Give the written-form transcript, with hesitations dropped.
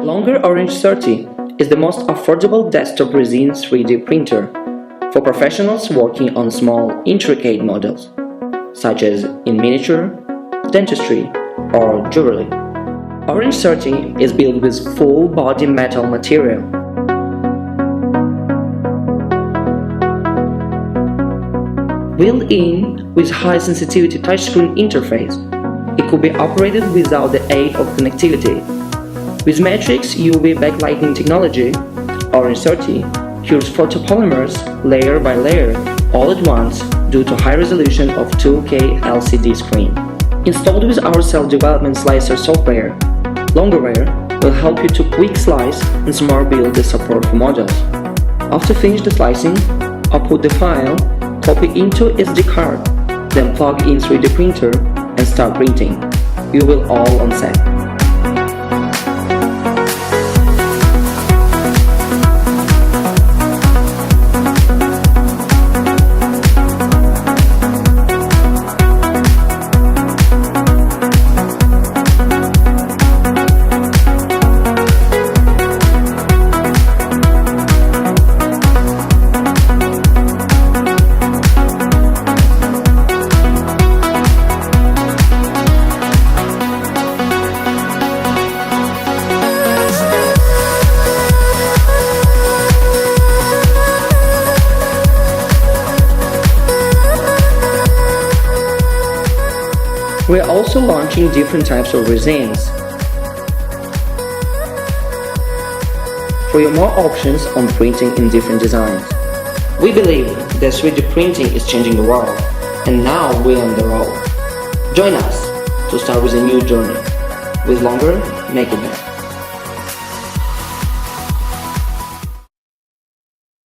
Longer Orange 30 is the most affordable desktop resin 3D printer for professionals working on small, intricate models, such as in miniature, dentistry, or jewelry. Orange 30 is built with full-body metal material. Built-in with high-sensitivity touchscreen interface, it could be operated without the aid of connectivity. With Matrix UV backlighting technology, Orange 30 cures photopolymers layer by layer all at once due to high resolution of 2K LCD screen. Installed with our self-development slicer software, Longerware will help you to quick slice and smart build the support for models. After finish the slicing, output the file, copy into SD card, then plug in 3D printer and start printing. You will all on set. We are also launching different types of resins. For you more options on printing in different designs. We believe that 3D printing is changing the world, and now we're on the road. Join us to start with a new journey. With Longer, make it better.